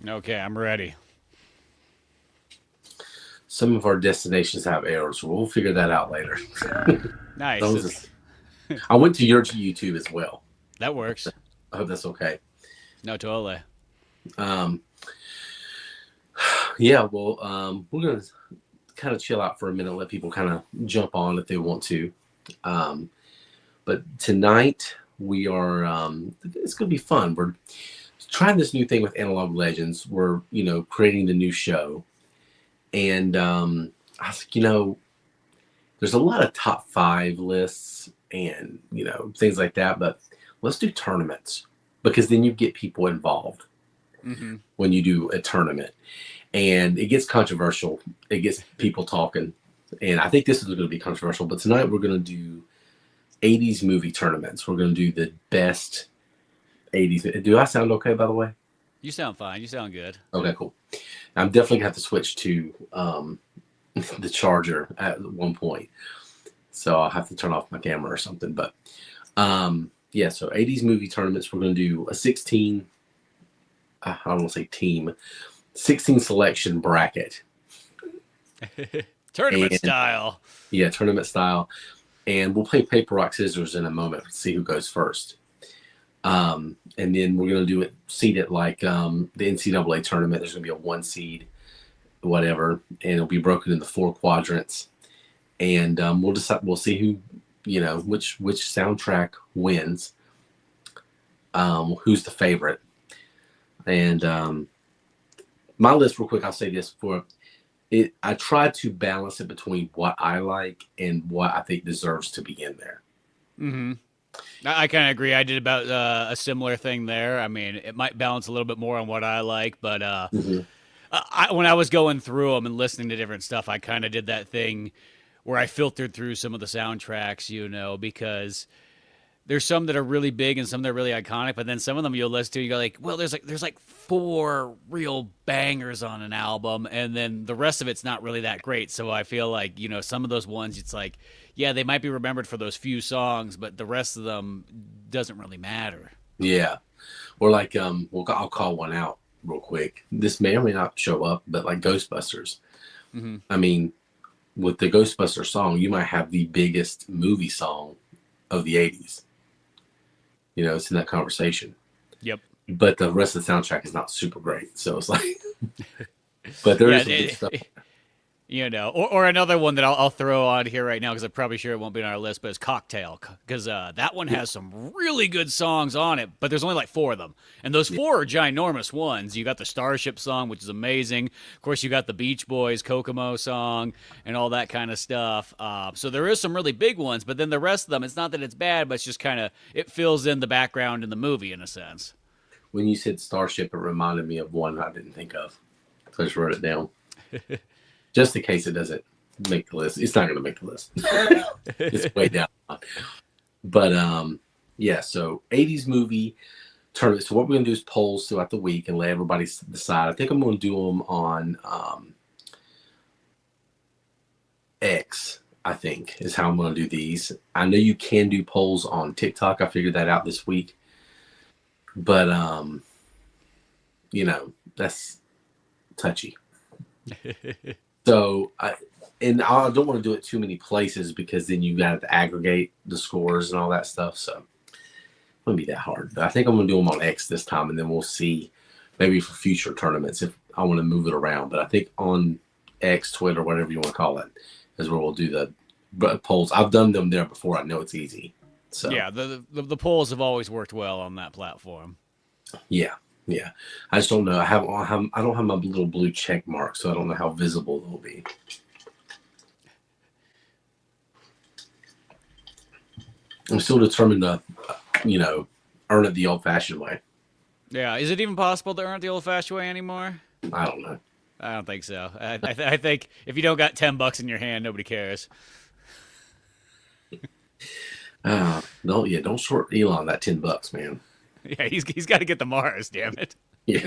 Okay, I'm ready. Some of our destinations have errors, so we'll figure that out later. Nice. Those is, I went to your YouTube as well. That works. I hope that's okay. No, totally. Um, yeah, well, we're gonna kind of chill out for a minute, let people kind of jump on if they want to. Um, but tonight we are. It's gonna be fun. We're trying this new thing with Analog Legends. We're creating the new show, and I was like, there's a lot of top five lists and things like that, but let's do tournaments because then you get people involved Mm-hmm. when you do a tournament, and it gets controversial. It gets people talking, and I think this is going to be controversial. But tonight we're going to do 80s movie tournaments. We're going to do the best 80s. Do I sound okay, by the way? You sound fine. You sound good. Okay, cool. I'm definitely gonna have to switch to the charger at one point, so I'll have to turn off my camera or something. But yeah, so 80s movie tournaments. We're going to do a 16. I don't want to say team, 16 selection bracket, Tournament and style. yeah, tournament style. And we'll play paper rock scissors in a moment to see who goes first. And then we're going to do it, seed it like the NCAA tournament. There's going to be a one seed, whatever, and it'll be broken into four quadrants. And we'll decide. We'll see who, which soundtrack wins. Who's the favorite? And my list, real quick. I'll say this for it. I try to balance it between what I like and what I think deserves to be in there. Mm-hmm. I kind of agree. I did about a similar thing there. I mean, it might balance a little bit more on what I like, but Mm-hmm. when I was going through them and listening to different stuff, I kind of did that thing where I filtered through some of the soundtracks, because there's some that are really big and some that are really iconic, but then some of them you'll listen to and you go like, well, there's like four real bangers on an album, and then the rest of it's not really that great. So I feel like, some of those ones it's like, yeah, they might be remembered for those few songs, but the rest of them doesn't really matter. Yeah. Or like, well, I'll call one out real quick. This may or may not show up, but like Ghostbusters. Mm-hmm. I mean, with the Ghostbusters song, you might have the biggest movie song of the 80s. It's in that conversation. Yep. But the rest of the soundtrack is not super great. So it's like, but there Yeah, is some good stuff. or another one that I'll throw on here right now because I'm probably sure it won't be on our list, but it's Cocktail, because that one Yeah. has some really good songs on it, but there's only like four of them, and those Yeah. four are ginormous ones. You got the Starship song, which is amazing. Of course, you got the Beach Boys Kokomo song and all that kind of stuff. So there is some really big ones, but then the rest of them, it's not that it's bad, but it's just kind of it fills in the background in the movie in a sense. When you said Starship, it reminded me of one I didn't think of. So I just wrote it down. Just in case it doesn't make the list. It's not going to make the list. It's way down. But yeah, so 80s movie tournament. So what we're going to do is polls throughout the week and let everybody decide. I think I'm going to do them on X, I think, is how I'm going to do these. I know you can do polls on TikTok. I figured that out this week. But, that's touchy. So, I don't want to do it too many places because then you got to aggregate the scores and all that stuff. So, it wouldn't be that hard. But I think I'm going to do them on X this time, and then we'll see maybe for future tournaments if I want to move it around. But I think on X, Twitter, whatever you want to call it, is where we'll do the polls. I've done them there before. I know it's easy. So, Yeah, the polls have always worked well on that platform. yeah. Yeah, I just don't know. I don't have my little blue check mark, so I don't know how visible they'll be. I'm still determined to, earn it the old-fashioned way. Yeah, is it even possible to earn it the old-fashioned way anymore? I don't know. I don't think so. I think if you don't got $10 in your hand, nobody cares. Don't short Elon that $10, man. Yeah, he's got to get the Mars. Damn it. Yeah,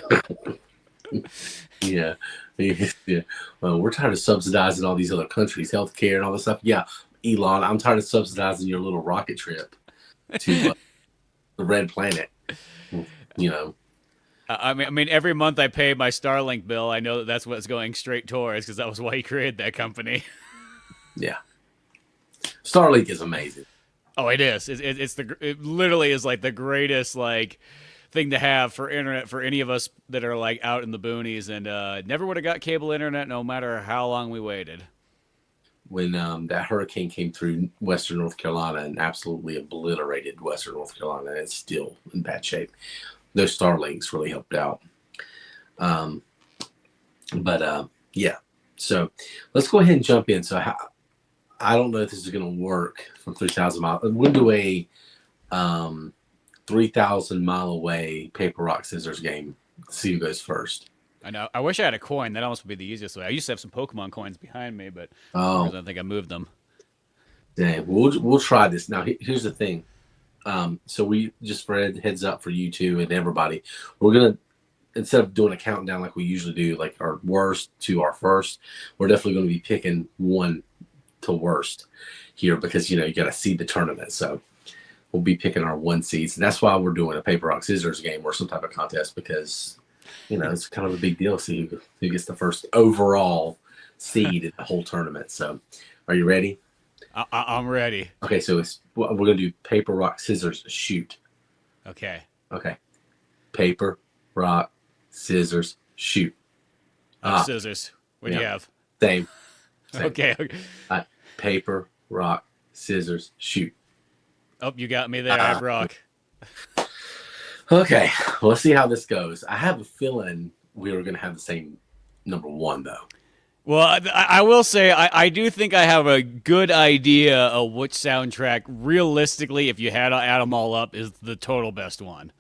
yeah, yeah. Well, we're tired of subsidizing all these other countries' healthcare and all this stuff. Yeah, Elon, I'm tired of subsidizing your little rocket trip to the red planet. You know, I mean, every month I pay my Starlink bill. I know that that's what's going straight towards because that was why he created that company. Yeah, Starlink is amazing. Oh, it is. It literally is like the greatest like thing to have for internet for any of us that are like out in the boonies and never would have got cable internet no matter how long we waited. When that hurricane came through Western North Carolina and absolutely obliterated Western North Carolina, it's still in bad shape. Those Starlinks really helped out. Um, but yeah, so let's go ahead and jump in. So I don't know if this is going to work from 3,000 miles. We'll do a 3,000 mile away paper rock scissors game. See who goes first. I know. I wish I had a coin. That almost would be the easiest way. I used to have some Pokemon coins behind me, but for some Oh, reason I think I moved them. dang. We'll try this. Now, here's the thing. So we just for heads up for you two and everybody, we're going to, instead of doing a countdown like we usually do, like our worst to our first, we're definitely going to be picking one to worst here because, you got to seed the tournament. So we'll be picking our one seeds. And that's why we're doing a paper, rock, scissors game or some type of contest because, it's kind of a big deal to see who gets the first overall seed in the whole tournament. So are you ready? I'm ready. Okay, so we're going to do paper, rock, scissors, shoot. Okay. Okay. Paper, rock, scissors, shoot. Scissors. What do you have? Same. Okay. Paper, rock, scissors, shoot. Oh, you got me there. I have rock. Okay, well, let's see how this goes. I have a feeling we were going to have the same number one, though. Well, I will say I do think I have a good idea of which soundtrack, realistically, if you had to add them all up, is the total best one.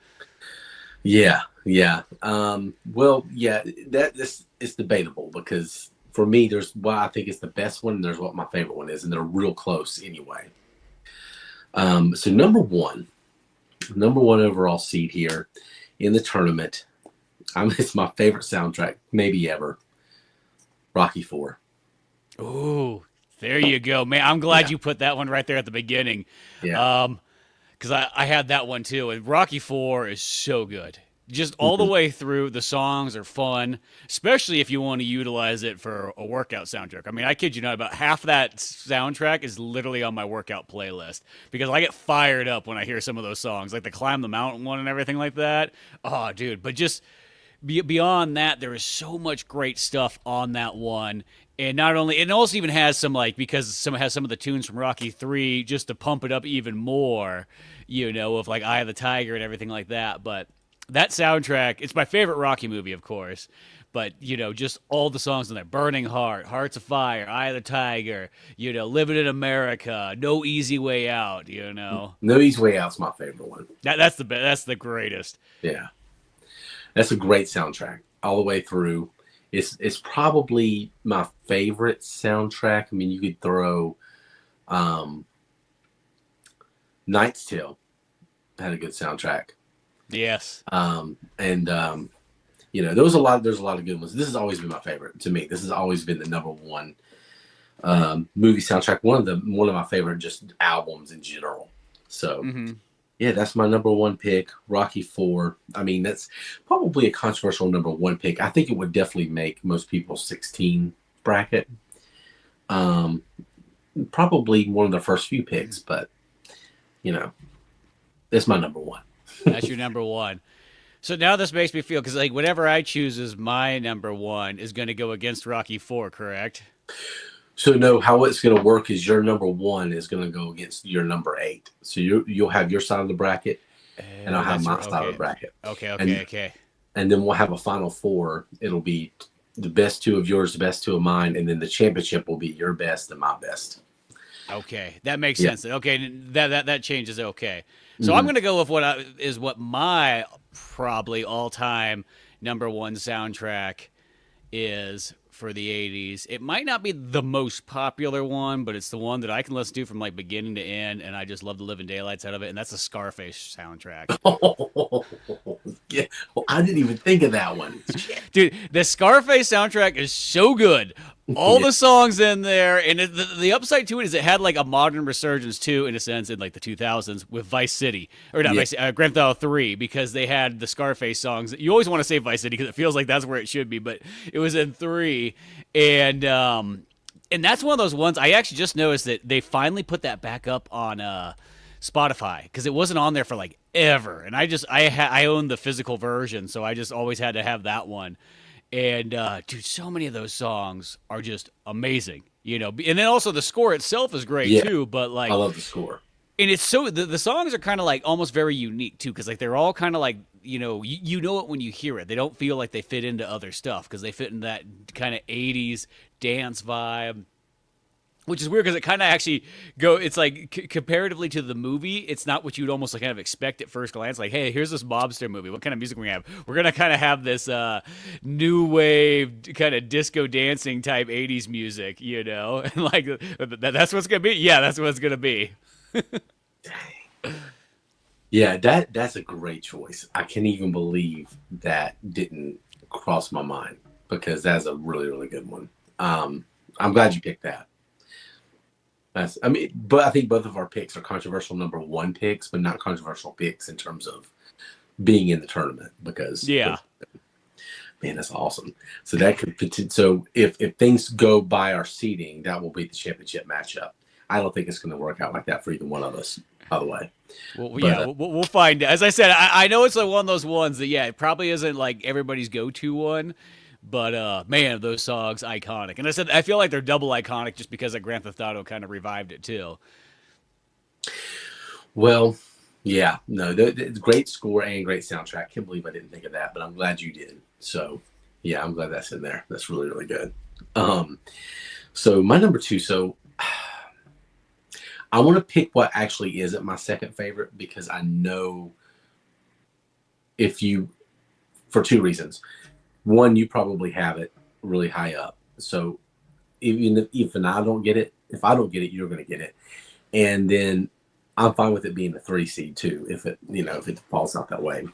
Yeah. Well, yeah, this is debatable because for me, there's what I think is the best one, and there's what my favorite one is, and they're real close anyway. So number one overall seed here in the tournament. It's my favorite soundtrack, maybe ever. Rocky IV. Ooh, there you go, man. I'm glad you put that one right there at the beginning. Yeah. Because I had that one too, and Rocky IV is so good. Just all the way through, the songs are fun, especially if you want to utilize it for a workout soundtrack. I mean, I kid you not, about half that soundtrack is literally on my workout playlist because I get fired up when I hear some of those songs, like the Climb the Mountain one and everything like that. Oh, dude. But just beyond that, there is so much great stuff on that one. And not only, it also even has some, like, because it has some of the tunes from Rocky 3 just to pump it up even more, of like Eye of the Tiger and everything like that. But that soundtrack, it's my favorite Rocky movie, of course. But, just all the songs in there. Burning Heart, Hearts of Fire, Eye of the Tiger, Living in America, No Easy Way Out, No Easy Way Out's my favorite one. That's the greatest. Yeah. That's a great soundtrack all the way through. It's probably my favorite soundtrack. I mean, you could throw Knight's Tale had a good soundtrack. Yes. There's a lot of good ones. This has always been my favorite to me. This has always been the number one movie soundtrack. One of my favorite just albums in general. So yeah, that's my number one pick, Rocky IV. I mean, that's probably a controversial number one pick. I think it would definitely make most people's 16 bracket. Probably one of the first few picks, but that's my number one. That's your number one. So now this makes me feel, because like whatever I choose as my number one is going to go against Rocky IV, correct? So no, how it's going to work is your number one is going to go against your number 8. So you'll have your side of the bracket, and I'll have my side of the bracket. Okay. And then we'll have a final 4. It'll be the best 2 of yours, the best 2 of mine, and then the championship will be your best and my best. Okay, that makes sense. Okay, that changes. Okay, so I'm going to go with what my probably all-time number one soundtrack is for the 80s. It might not be the most popular one, but it's the one that I can listen to from like beginning to end, and I just love the living daylights out of it, and that's the Scarface soundtrack. Oh, yeah. Well, I didn't even think of that one. Dude, the Scarface soundtrack is so good. all Yeah, the songs in there, and the upside to it is it had like a modern resurgence too, in a sense, in like the 2000s with Vice City, or not yeah, Vice, Grand Theft Auto 3, because they had the Scarface songs. You always want to say Vice City because it feels like that's where it should be, but it was in 3, and that's one of those ones I actually just noticed that they finally put that back up on Spotify because it wasn't on there for like ever, and I own the physical version, so I just always had to have that one. And dude, so many of those songs are just amazing, you know. And then also the score itself is great yeah. too. But I like, love the score. and it's so the songs are kind of like almost very unique too, because like they're all kind of like you know it when you hear it. They don't feel like they fit into other stuff because they fit in that kind of '80s dance vibe, which is weird because it kind of actually it's like comparatively to the movie, it's not what you'd almost like kind of expect at first glance. Like, hey, here's this mobster movie, what kind of music we have? We're gonna kind of have this new wave kind of disco dancing type 80s music, you know. And like that's what's gonna be. Yeah, that's what it's gonna be. Yeah, that's a great choice. I can't even believe that didn't cross my mind because that's a really, really good one. I'm glad you picked that. I mean, but I think both of our picks are controversial number one picks, but not controversial picks in terms of being in the tournament because Yeah. man, that's awesome. So that could so if things go by our seeding, that will be the championship matchup. I don't think it's going to work out like that for either one of us, by the way. Well, But yeah, we'll find. As I said, I know it's like one of those ones that yeah, it probably isn't like everybody's go-to one, but man, those songs iconic. And I said I feel like they're double iconic just because of Grand Theft Auto kind of revived it too. well, yeah, no, the great score and great soundtrack. Can't believe I didn't think of that, but I'm glad you did. So yeah, I'm glad that's in there. That's really, really good. Um, so my number two. So I want to pick what actually isn't my second favorite because I know if you, for two reasons. One, you probably have it really high up. So even if I don't get it, if I don't get it, you're going to get it. And then I'm fine with it being a 3 seed too, if it, if it falls out that way.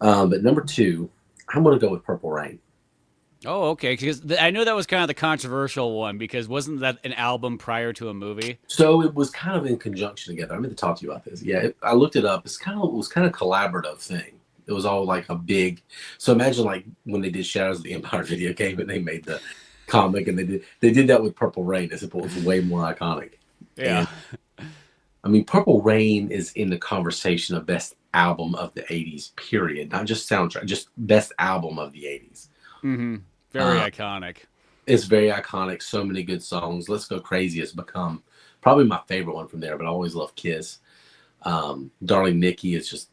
But number two, I'm going to go with Purple Rain. Oh, okay. Because I know that was kind of the controversial one because wasn't that an album prior to a movie? So it was kind of in conjunction together. I meant to talk to you about this. Yeah, I looked it up. It was kind of a collaborative thing. It was all like a big. So imagine like when they did Shadows of the Empire video game and they made the comic and they did that with Purple Rain. As if it was way more iconic. Yeah. And I mean, Purple Rain is in the conversation of best album of the '80s. Period. Not just soundtrack, just best album of the '80s. Mm-hmm. Very iconic. It's very iconic. So many good songs. Let's Go Crazy has become probably my favorite one from there. But I always love Kiss. Darling Nikki is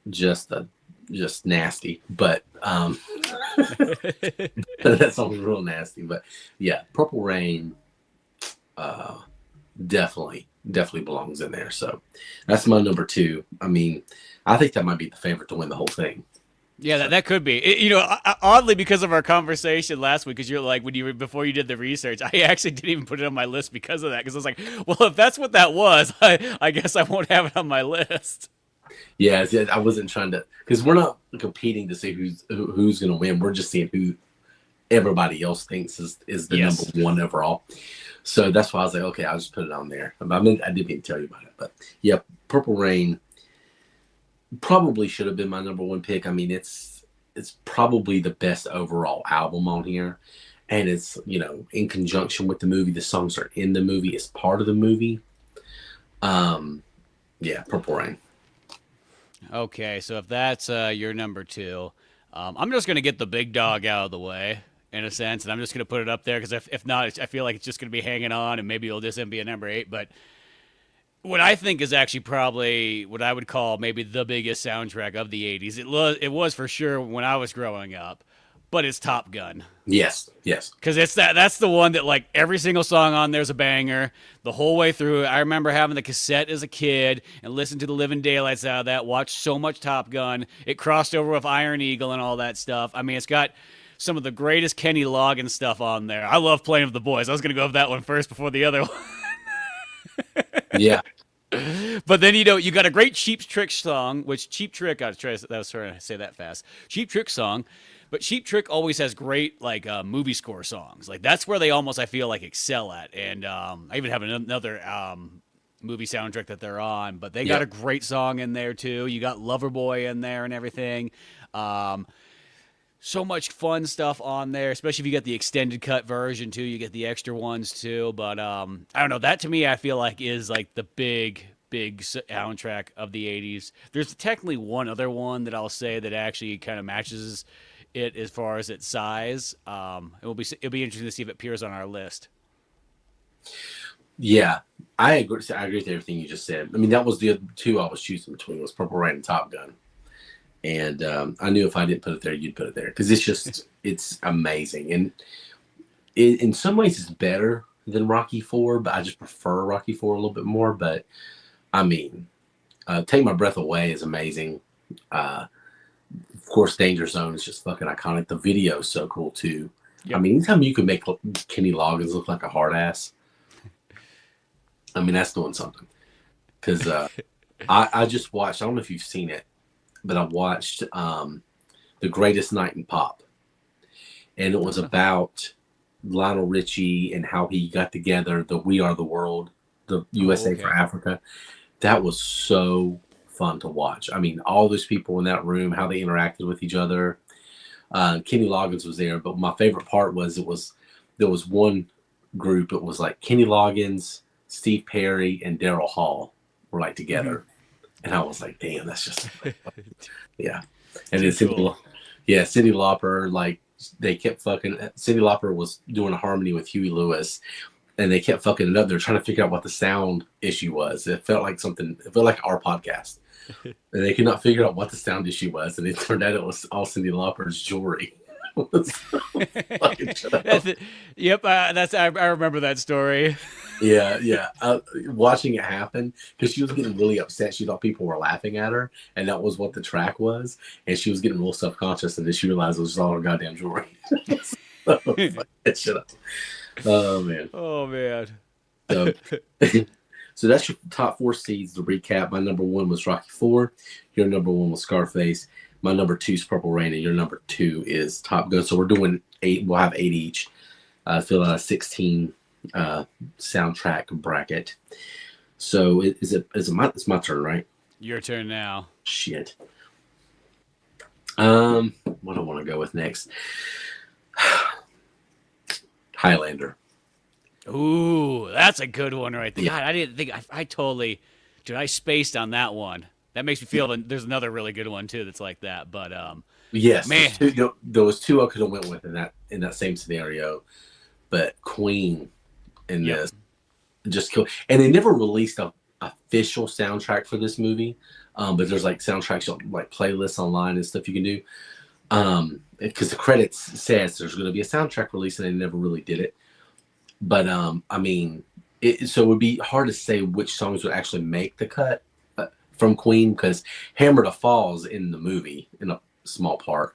just nasty. But that song was real nasty. But yeah, Purple Rain definitely belongs in there. So that's my number two. I mean, I think that might be the favorite to win the whole thing. Yeah, that could be. Oddly, because of our conversation last week, because you're like before you did the research, I actually didn't even put it on my list because of that. Because I was like, well, if that's what that was, I guess I won't have it on my list. Yeah, I wasn't trying to because we're not competing to see who's going to win. We're just seeing who everybody else thinks is the Yes. number one overall. So that's why I was like, okay, I'll just put it on there. I didn't mean to tell you about it, but yeah, Purple Rain probably should have been my number one pick. I mean, it's probably the best overall album on here, and it's in conjunction with the movie. The songs are in the movie. It's part of the movie. Yeah, Purple Rain. Okay, so if that's your number two, I'm just gonna get the big dog out of the way in a sense, and I'm just gonna put it up there because if not, I feel like it's just gonna be hanging on, and maybe it'll just be a number 8. But what I think is actually probably what I would call maybe the biggest soundtrack of the '80s. It was for sure when I was growing up, but it's Top Gun. Yes. Because that's the one that like every single song on there's a banger the whole way through. I remember having the cassette as a kid and listened to the living daylights out of that. Watched so much Top Gun. It crossed over with Iron Eagle and all that stuff. I mean, it's got some of the greatest Kenny Loggins stuff on there. I love Playing with the Boys. I was gonna go with that one first before the other one. Yeah. But then you got a great Cheap Trick song, which Cheap Trick I was trying to say that fast. Cheap Trick song But Cheap Trick always has great like movie score songs. Like that's where they almost I feel like excel at. And I even have another movie soundtrack that they're on, but they got Yep. a great song in there too. You got Loverboy in there and everything. Um, so much fun stuff on there, especially if you get the extended cut version too. You get the extra ones too. But I don't know. That to me, I feel like is like the big soundtrack of the '80s. There's technically one other one that I'll say that actually kind of matches it as far as its size. It'll be interesting to see if it appears on our list. Yeah, I agree. I agree with everything you just said. I mean, that was the other two I was choosing between was Purple Rain and Top Gun, and I knew if I didn't put it there, you'd put it there because it's amazing, and in some ways it's better than Rocky Four, but I just prefer Rocky Four a little bit more. But I mean, Take My Breath Away is amazing. Of course, Danger Zone is just fucking iconic. The video is so cool too. I Yep. mean, anytime you can make Kenny Loggins look like a hard ass, I mean, that's doing something. Because I just watched, I don't know if you've seen it, but I watched The Greatest Night in Pop. And it was about Lionel Richie and how he got together the We Are the World, the USA Okay. for Africa. That was so fun to watch. I mean, all those people in that room, how they interacted with each other. Kenny Loggins was there, but my favorite part was there was one group. It was like Kenny Loggins, Steve Perry, and Daryl Hall were like together, and I was like, damn, that's just yeah. And then Too cool. Cyndi Lauper, like they kept fucking. Cyndi Lauper was doing a harmony with Huey Lewis, and they kept fucking it up. They're trying to figure out what the sound issue was. It felt like something. It felt like our podcast. And they could not figure out what the sound issue was, and it turned out it was all Cyndi Lauper's jewelry. Fucking shut up. Yep, I remember that story. Yeah, yeah. Watching it happen because she was getting really upset. She thought people were laughing at her, and that was what the track was. And she was getting real self conscious, and then she realized it was just all her goddamn jewelry. So, shut up. Oh man. Oh man. So, so that's your top four seeds. To recap, my number one was Rocky Four. Your number one was Scarface. My number two is Purple Rain, and your number two is Top Gun. So we're doing 8. We'll have 8 each. Fill out a 16 soundtrack bracket. So it's my turn, right? Your turn now. Shit. What do I want to go with next? Highlander. Ooh, that's a good one right there. Yeah. God, I didn't think I totally, dude. I spaced on that one. That makes me feel that there's another really good one too that's like that. But Yes, man, there was two I could have went with in that same scenario, but Queen in Yep. this just killed. And they never released a official soundtrack for this movie, but there's like soundtracks like playlists online and stuff you can do. Because the credits says there's going to be a soundtrack release, and they never really did it. But I mean, so it would be hard to say which songs would actually make the cut from Queen because "Hammer to Falls" in the movie in a small part,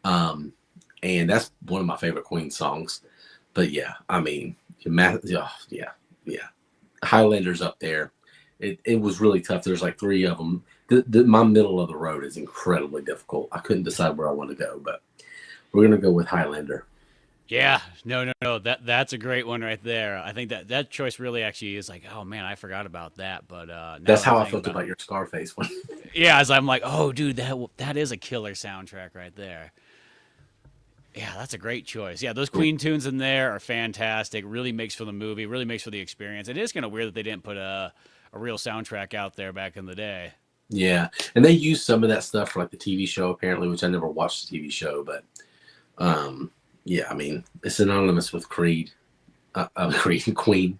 and that's one of my favorite Queen songs. But yeah, I mean, yeah, Highlander's up there. It was really tough. There's like 3 of them. My middle of the road is incredibly difficult. I couldn't decide where I want to go, but we're gonna go with Highlander. yeah, no. That's a great one right there. I think that choice really actually is like, oh man, I forgot about that. But now That's that I'm how I thinking felt about your Scarface one. yeah, as I'm like, oh dude, that is a killer soundtrack right there. Yeah, that's a great choice. Yeah, those Queen tunes in there are fantastic. Really makes for the movie. Really makes for the experience. It is kind of weird that they didn't put a real soundtrack out there back in the day. Yeah, and they used some of that stuff for like the TV show apparently, which I never watched the TV show, but yeah, I mean it's synonymous with Creed, Creed and Queen.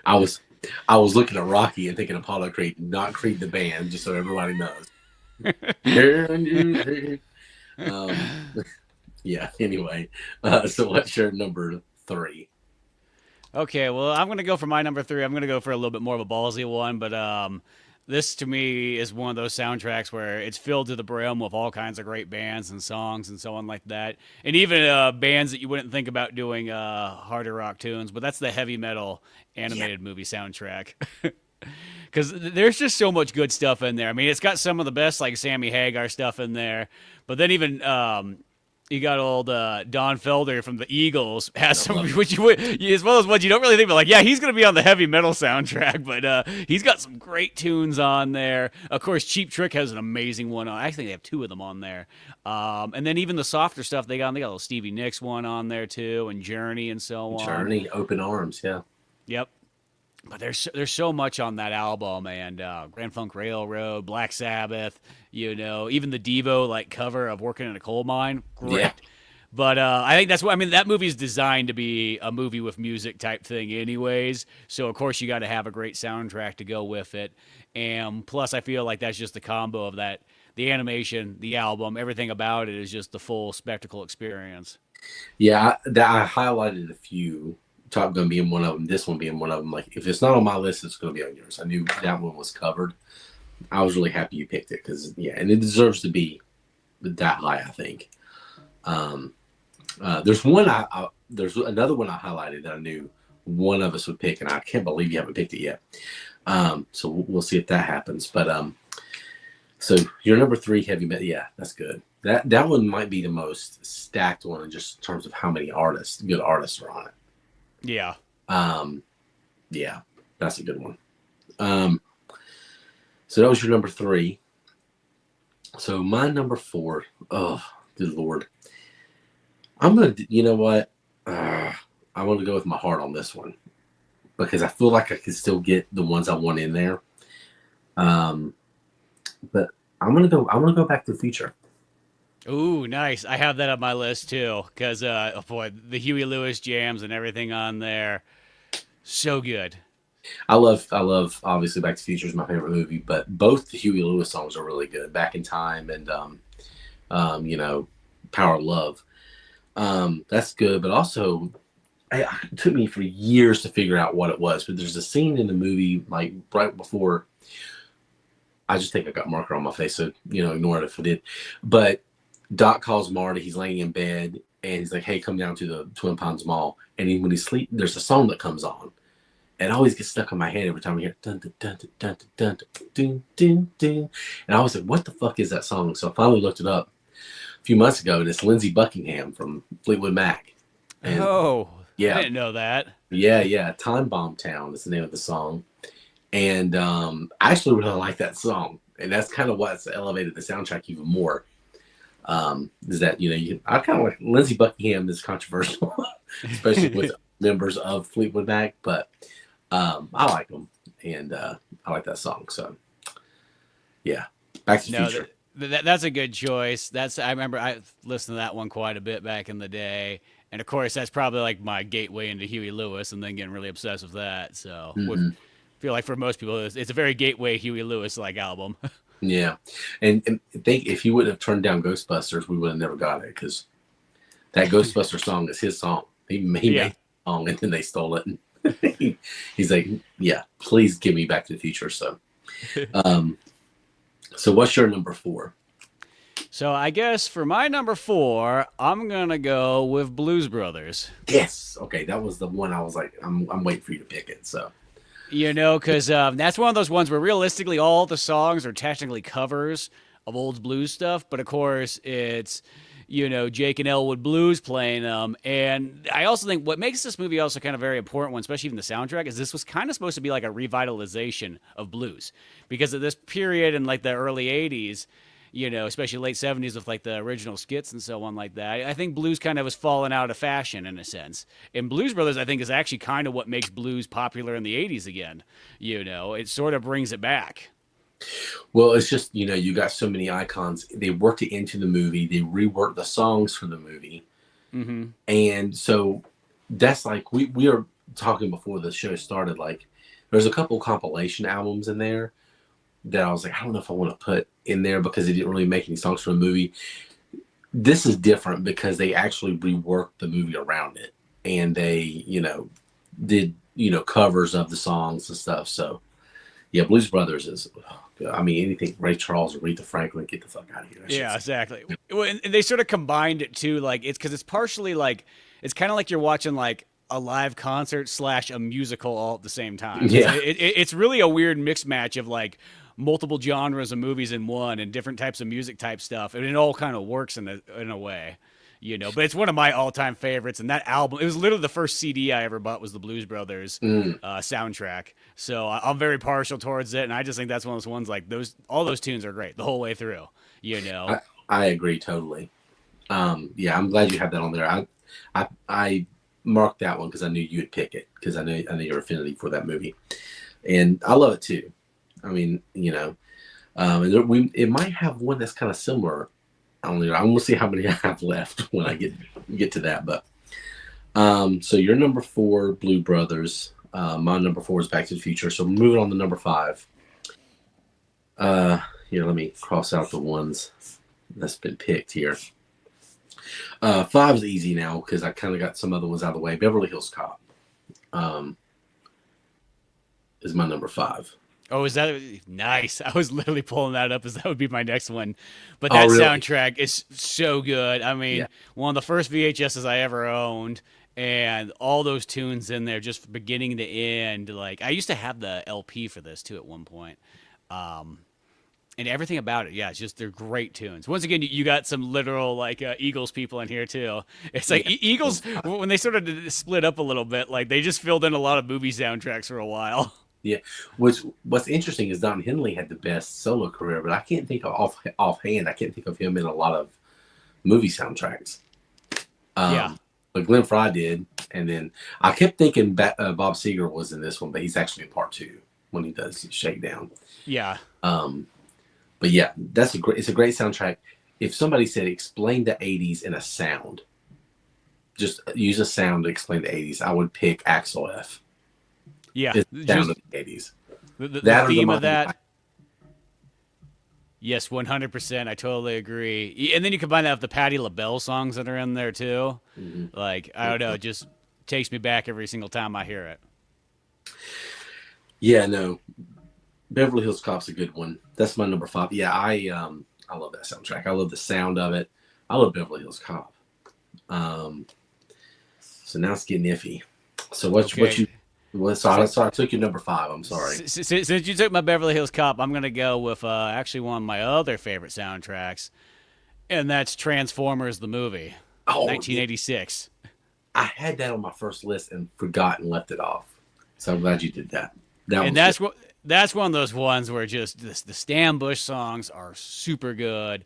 I was looking at Rocky and thinking Apollo Creed, not Creed the band, just so everybody knows. um, yeah. Anyway, so what's your number 3? Okay, well, I'm gonna go for my number 3. I'm gonna go for a little bit more of a ballsy one, but this to me is one of those soundtracks where it's filled to the brim with all kinds of great bands and songs and so on like that, and even bands that you wouldn't think about doing harder rock tunes. But that's the heavy metal animated movie soundtrack. Because there's just so much good stuff in there. I mean, it's got some of the best like Sammy Hagar stuff in there, but then even You got old Don Felder from the Eagles has I some, love it. which you would, as well as ones you don't really think, but like, yeah, he's going to be on the heavy metal soundtrack, but he's got some great tunes on there. Of course, Cheap Trick has an amazing one on. Actually, they have two of them on there. And then even the softer stuff they got a little Stevie Nicks one on there too, and Journey and so on. Journey, Open Arms, yeah. Yep. But there's so much on that album, and Grand Funk Railroad, Black Sabbath, even the Devo like cover of Working in a Coal Mine, Yeah. great. But I think that's what I mean. That movie's designed to be a movie with music type thing, anyways. So of course you got to have a great soundtrack to go with it, and plus I feel like that's just the combo of that, the animation, the album, everything about it is just the full spectacle experience. Yeah, I highlighted a few. Top Gun being one of them. This one being one of them. Like, if it's not on my list, it's going to be on yours. I knew that one was covered. I was really happy you picked it because, yeah, and it deserves to be that high, I think. Um, there's one there's another one I highlighted that I knew one of us would pick, and I can't believe you haven't picked it yet. So we'll see if that happens. But so your number 3 heavy metal, yeah, that's good. That one might be the most stacked one in just terms of how many good artists are on it. Yeah. Yeah, that's a good one. So that was your number 3. So my number 4, oh, good Lord. You know what? I want to go with my heart on this one because I feel like I can still get the ones I want in there. But I'm gonna go back to the future. Ooh, nice. I have that on my list too, because oh boy, the Huey Lewis jams and everything on there, so good. I love obviously Back to the Future is my favorite movie, but both the Huey Lewis songs are really good. Back in Time and Power of Love. That's good, but also it took me for years to figure out what it was. But there's a scene in the movie like right before. I just think I got marker on my face, so ignore it if I did. But Doc calls Marty. He's laying in bed, and he's like, "Hey, come down to the Twin Pines Mall." And when he's sleep, there's a song that comes on. It always gets stuck in my head every time I hear dun dun dun dun dun dun dun dun dun. And I was like, "What the fuck is that song?" So I finally looked it up a few months ago, and it's Lindsey Buckingham from Fleetwood Mac. And Oh, yeah, I didn't know that. yeah, Time Bomb Town is the name of the song. And I actually really like that song, and that's kind of what's elevated the soundtrack even more. Is that I kind of like Lindsey Buckingham is controversial, especially with members of Fleetwood Mac, but I like them, and I like that song. So yeah, Back to the No, Future. that's a good choice. I remember I listened to that one quite a bit back in the day, and of course that's probably like my gateway into Huey Lewis, and then getting really obsessed with that. So Hmm. feel like for most people it's a very gateway Huey Lewis like album. Yeah, and think if he wouldn't have turned down Ghostbusters, we would have never got it because that Ghostbuster song is his song. He made Yeah. the song, and then they stole it. And he's like, "Yeah, please give me Back to the Future." So, um, so what's your number 4? So I guess for my number 4, I'm gonna go with Blues Brothers. Yes, okay, that was the one I was like, I'm waiting for you to pick it. So, Because that's one of those ones where realistically all the songs are technically covers of old blues stuff, but of course it's Jake and Elwood Blues playing them. And I also think what makes this movie also kind of very important one, especially even the soundtrack, is this was kind of supposed to be like a revitalization of blues because of this period in like the early '80s. Especially late '70s with like the original skits and so on like that. I think blues kind of was falling out of fashion in a sense. And Blues Brothers, I think, is actually kind of what makes blues popular in the '80s again. It sort of brings it back. well, it's just you got so many icons. They worked it into the movie. They reworked the songs for the movie, Mm-hmm. and so that's like we were talking before the show started. Like, there's a couple compilation albums in there that I was like, I don't know if I want to put in there because they didn't really make any songs for the movie. This is different because they actually reworked the movie around it, and they did covers of the songs and stuff. So yeah, Blues Brothers is I mean anything Ray Charles or Aretha Franklin, get the fuck out of here. That Yeah, shit's- exactly. Well, and they sort of combined it too. Like it's because it's partially like it's kind of like you're watching like a live concert slash a musical all at the same time. Yeah. It's really a weird mixed match of like multiple genres of movies in one and different types of music type stuff, and it all kind of works in a way. But it's one of my all-time favorites. And that album, it was literally the first CD I ever bought was the Blues Brothers Mm, soundtrack. So I'm very partial towards it, and I just think that's one of those ones like all those tunes are great the whole way through. You know, I agree totally. Yeah, I'm glad you have that on there. I marked that one because I knew you would pick it because I know your affinity for that movie, and I love it too. I mean, and it might have one that's kind of similar. I don't know. I'm gonna see how many I have left when I get to that. But so your number 4, Blue Brothers. My number 4 is Back to the Future. So moving on to number 5. Let me cross out the ones that's been picked here. 5 is easy now because I kind of got some other ones out of the way. Beverly Hills Cop is my number 5. oh, is that nice? I was literally pulling that up as that would be my next one. But Oh, that really? soundtrack is so good. I mean, Yeah. one of the first VHSs I ever owned, and all those tunes in there, just beginning to end. Like I used to have the LP for this too at one point. Um, and everything about it, yeah, it's just they're great tunes. Once again, you got some literal like Eagles people in here too. It's like Yeah. Eagles when they sort of split up a little bit, like they just filled in a lot of movie soundtracks for a while. Yeah. What's interesting is Don Henley had the best solo career, but I can't think of offhand. I can't think of him in a lot of movie soundtracks. Yeah, But Glenn Fry did, and then I kept thinking Bob Seger was in this one, but he's actually in part 2 when he does Shakedown. yeah. But yeah, it's a great soundtrack. If somebody said explain the 80s in a sound, just use a sound to explain the 80s, I would pick Axel F. Yeah, It's the sound just of the 80s. the That or the theme of Miami that. Vice. Yes, 100%. I totally agree. And then you combine that with the Patti LaBelle songs that are in there too. Mhm. Like I don't know, it just takes me back every single time I hear it. Yeah, no, Beverly Hills Cop's a good one. That's my number 5. Yeah, I love that soundtrack. I love the sound of it. I love Beverly Hills Cop. So now it's getting iffy. So Okay. I took your number 5. I'm sorry. Since you took my Beverly Hills Cop, I'm gonna go with actually one of my other favorite soundtracks, and that's Transformers the movie, Oh, yeah, 1986. I had that on my first list and forgot and left it off. So I'm glad you did that. That And was good. that's one of those ones where just the Stan Bush songs are super good.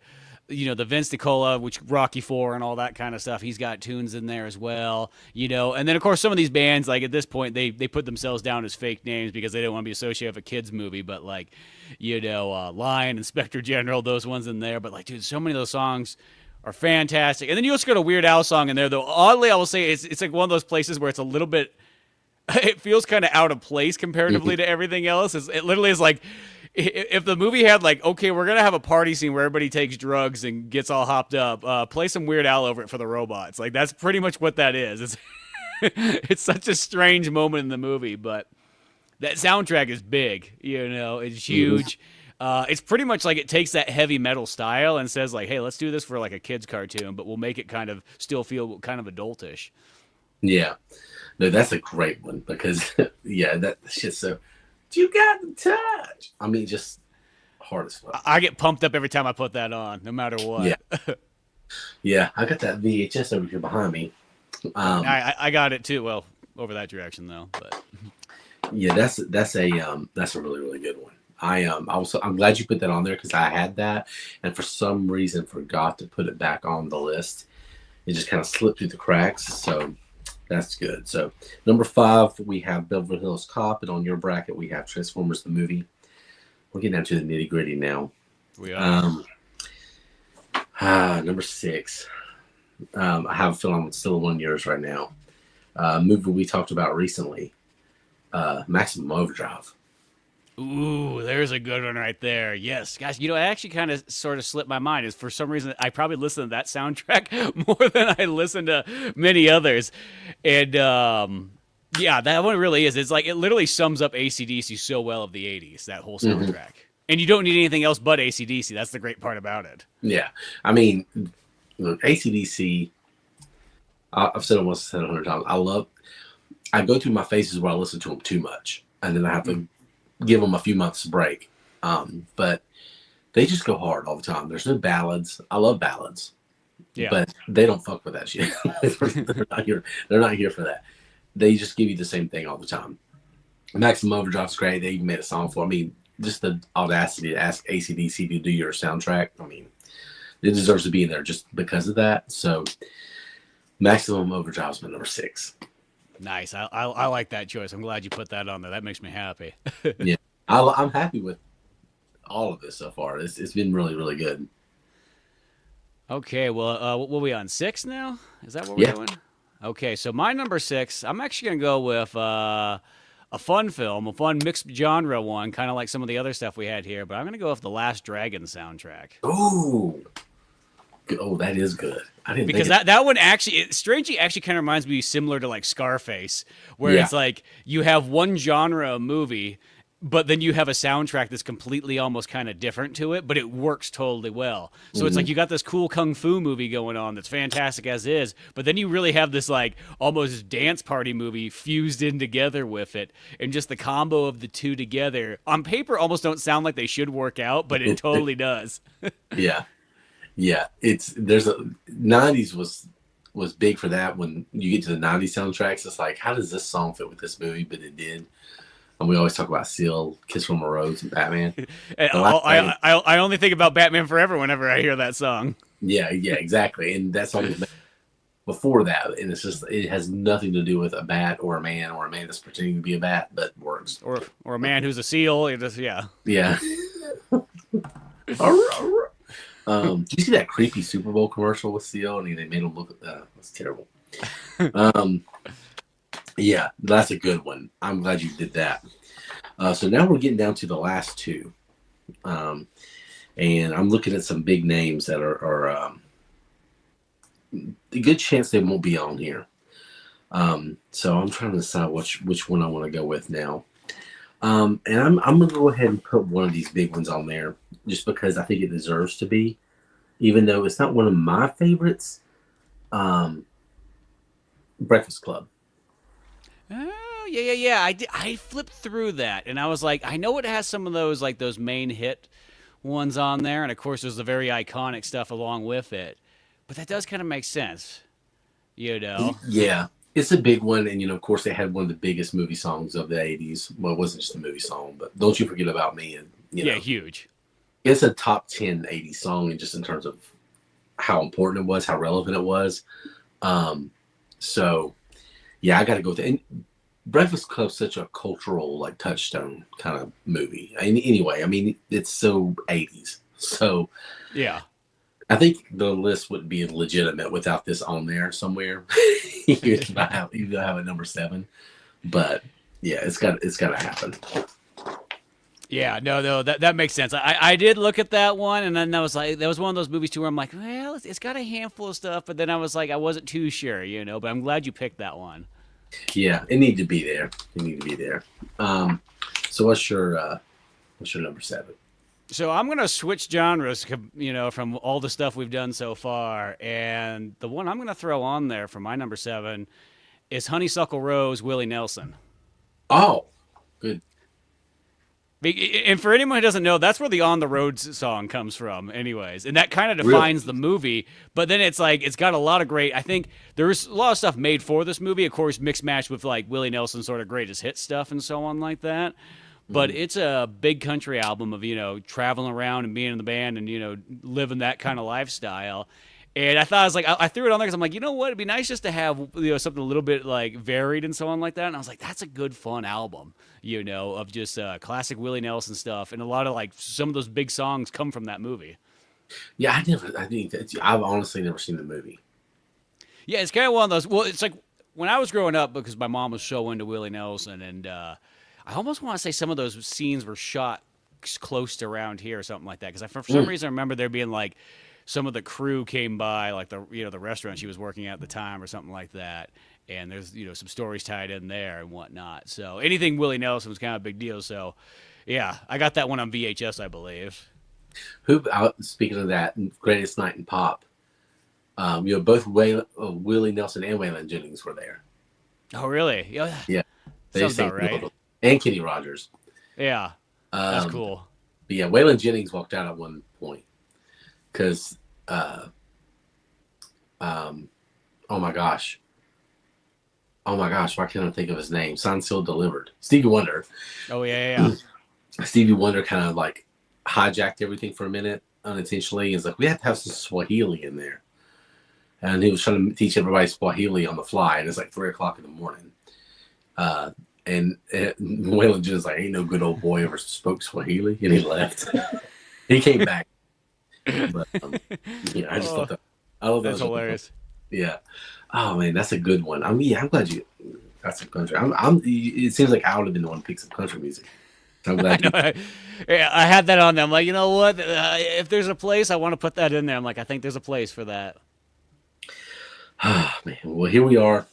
The Vince DiCola, which Rocky Four and all that kind of stuff, he's got tunes in there as well. And then of course some of these bands, like at this point, they put themselves down as fake names because they don't want to be associated with a kids movie. But like, Lion, Inspector General, those ones in there. But like, dude, so many of those songs are fantastic. And then you also got a Weird Al song in there, though. Oddly, I will say it's like one of those places where it's a little bit it feels kind of out of place comparatively to everything else. It literally is like if the movie had like, okay, we're gonna have a party scene where everybody takes drugs and gets all hopped up. Play some Weird Al over it for the robots. Like that's pretty much what that is. It's it's such a strange moment in the movie, but that soundtrack is big. It's huge. It's pretty much like it takes that heavy metal style and says like, hey, let's do this for like a kids cartoon, but we'll make it kind of still feel kind of adultish. Yeah. No, that's a great one because yeah, that shit's so you got the touch. I mean, just hard as fuck. I get pumped up every time I put that on, no matter Yeah. what. Yeah. I got that VHS over here behind me. I got it too. Well, over that direction though, but Yeah, that's a really, really good one. I'm glad you put that on there because I had that and for some reason forgot to put it back on the list. It just kind of slipped through the cracks. So that's good. So number 5, we have Beverly Hills Cop, and on your bracket we have Transformers the movie. We're getting down to the nitty gritty now. we are. Number 6. I have a feeling I'm still on yours right now. Movie we talked about recently, Maximum Overdrive. Ooh, there's a good one right there. Yes, guys. It actually kind of sort of slipped my mind. Is for some reason I probably listened to that soundtrack more than I listened to many others, and yeah, that one really is. It's like it literally sums up AC/DC so well of the '80s. That whole Mhm. soundtrack, and you don't need anything else but AC/DC. That's the great part about it. Yeah, I mean, look, ACDC. I've said it once, said it 100 times. I go through my phases where I listen to them too much, and then I have to give them a few months break. But they just go hard all the time. There's no ballads. I love ballads. Yeah. but they don't fuck with that shit. they're not here. They're not here for that. They just give you the same thing all the time. Maximum Overdrive's great. They even made a song for. I mean, just the audacity to ask AC/DC to do your soundtrack. I mean, it deserves to be in there just because of that. So, Maximum Overdrive's my number 6. Nice. I like that choice. I'm glad you put that on there. That makes me happy. Yeah, I'm happy with all of this so far. It's been really, really good. Okay, well, what are we on 6 now? Is that what we're Yeah. doing? Okay, so my number 6, I'm actually gonna go with a fun film, a fun mixed genre one, kind of like some of the other stuff we had here. But I'm gonna go with the Last Dragon soundtrack. Oh, oh, that is good. I didn't Because think. that one actually, strangely, actually kind of reminds me similar to like Scarface, where Yeah. it's like you have one genre of movie, but then you have a soundtrack that's completely almost kind of different to it, but it works totally well. So it's like you got this cool kung fu movie going on that's fantastic as is, but then you really have this like almost dance party movie fused in together with it, and just the combo of the two together on paper almost don't sound like they should work out, but it totally does. Yeah, yeah. There's a 90s was big for that. When you get to the 90s soundtracks, it's like, how does this song fit with this movie? But it did. And we always talk about Seal, Kiss from a Rose, and Batman. And The Last Dragon. I only think about Batman Forever whenever I hear that song. Yeah, yeah, exactly. And that song was made before that, and it's just it has nothing to do with a bat or a man that's pretending to be a bat, but works. Or a man who's a seal. It just, yeah. Yeah. Did you see that creepy Super Bowl commercial with Seal? And they made him look. That's terrible. Um, yeah, that's a good one. I'm glad you did that. So now we're getting down to the last two, and I'm looking at some big names that are a good chance they won't be on here. So I'm trying to decide which one I want to go with now. And I'm gonna go ahead and put one of these big ones on there just because I think it deserves to be, even though it's not one of my favorites. Breakfast Club. Oh, yeah. I flipped through that, and I was like, I know it has some of those like those main hit ones on there, and of course there's the very iconic stuff along with it. But that does kind of make sense, you know? Yeah, it's a big one, and of course, they had one of the biggest movie songs of the '80s. Well, it wasn't just a movie song, but "Don't You Forget About Me," and Yeah, huge. it's a top 10 '80s song, and just in terms of how important it was, how relevant it was. So, yeah, I got to go with it. And Breakfast Club's such a cultural, like, touchstone kind of movie. Anyway, I mean, it's so '80s. So, Yeah. I think the list wouldn't be legitimate without this on there somewhere. You gotta have it number 7, but yeah, it's got to happen. Yeah, no, that makes sense. I did look at that one, and then I was like, that was one of those movies too where I'm like, well, it's got a handful of stuff, but then I was like, I wasn't too sure, but I'm glad you picked that one. Yeah, it need to be there. It need to be there. So what's your number 7? So I'm gonna switch genres, from all the stuff we've done so far, and the one I'm gonna throw on there for my number 7 is Honeysuckle Rose, Willie Nelson. Oh, good. And for anyone who doesn't know, that's where the On the Road song comes from, anyways. And that kind of defines the movie. But then it's like, it's got a lot of great, I think there's a lot of stuff made for this movie, of course, mixed match with like Willie Nelson's sort of greatest hit stuff and so on like that. But it's a big country album of, traveling around and being in the band and, living that kind of lifestyle. And I thought, I was like, I threw it on there because I'm like, you know what? It'd be nice just to have, something a little bit like varied and so on like that. And I was like, that's a good, fun album, of just classic Willie Nelson stuff. And a lot of like some of those big songs come from that movie. Yeah, I've honestly never seen the movie. Yeah, it's kind of one of those. Well, it's like when I was growing up, because my mom was so into Willie Nelson, and I almost want to say some of those scenes were shot close to around here or something like that. Because for some reason, I remember there being like some of the crew came by, like the restaurant she was working at the time or something like that. And there's some stories tied in there and whatnot. So anything Willie Nelson was kind of a big deal. So yeah, I got that one on VHS, I believe. Speaking of that, Greatest Night in Pop, both Willie Nelson and Waylon Jennings were there. Oh really? Yeah. Yeah, they Sounds sang about right. and Kenny Rogers. Yeah, that's cool. But yeah, Waylon Jennings walked out at one point because Um, oh my gosh. Oh my gosh, why can't I think of his name? Signed, Sealed, Delivered. Stevie Wonder. Oh yeah. Stevie Wonder kind of like hijacked everything for a minute unintentionally. He's like, we have to have some Swahili in there. And he was trying to teach everybody Swahili on the fly. And it's like 3 o'clock in the morning. And Waylon Jennings like, ain't no good old boy ever spoke Swahili. And he left. He came back. But yeah, I just thought that. I love That's hilarious. Yeah. Oh man, that's a good one. I mean, yeah, I'm glad you got some country. It seems like I would have been the one to pick some country music. So I'm glad. I had that on there. I'm like, you know what? If there's a place, I want to put that in there. I'm like, I think there's a place for that. Oh man. Well, here we are.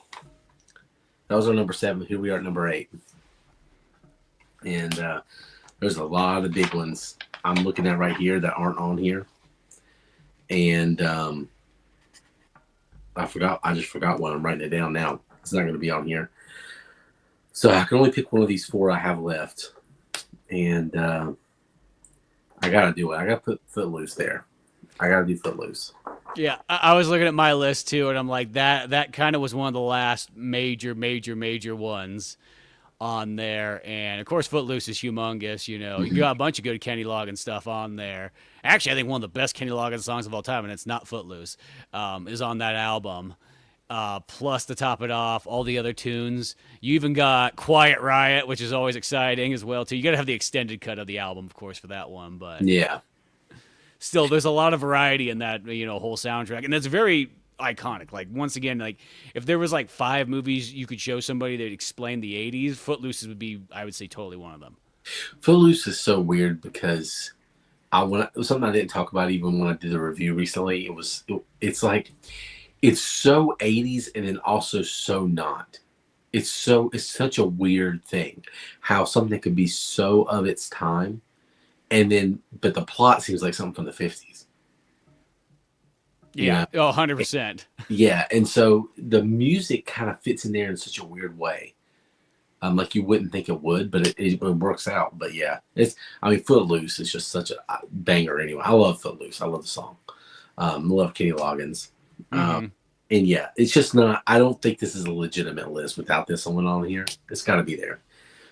That was our number 7. Here we are at number 8. And there's a lot of big ones I'm looking at right here that aren't on here. And I just forgot one. I'm writing it down now. It's not going to be on here. So I can only pick one of these 4 I have left. And I got to do it. I got to put Footloose there. I got to do Footloose. Yeah, I was looking at my list too, and I'm like, that kind of was one of the last major ones on there. And of course, Footloose is humongous. You know, you got a bunch of good Kenny Loggins stuff on there. Actually, I think one of the best Kenny Loggins songs of all time, and it's not Footloose, is on that album. Plus, to top it off, all the other tunes. You even got Quiet Riot, which is always exciting as well too. You got to have the extended cut of the album, of course, for that one. But yeah. Still, there's a lot of variety in that, whole soundtrack, and it's very iconic. Like, once again, like, if there was like 5 movies you could show somebody that explained the 80s, Footloose would be, I would say, totally one of them. Footloose is so weird because something I didn't talk about even when I did the review recently. It's like, it's so 80s and then also so not. It's such a weird thing how something could be so of its time. And then, but the plot seems like something from the 50s. Yeah. You know? 100%. Yeah. And so the music kind of fits in there in such a weird way. Like you wouldn't think it would, but it works out. But yeah, Footloose is just such a banger anyway. I love Footloose. I love the song. I love Kenny Loggins. And yeah, it's just not, I don't think this is a legitimate list without this one on here. It's got to be there.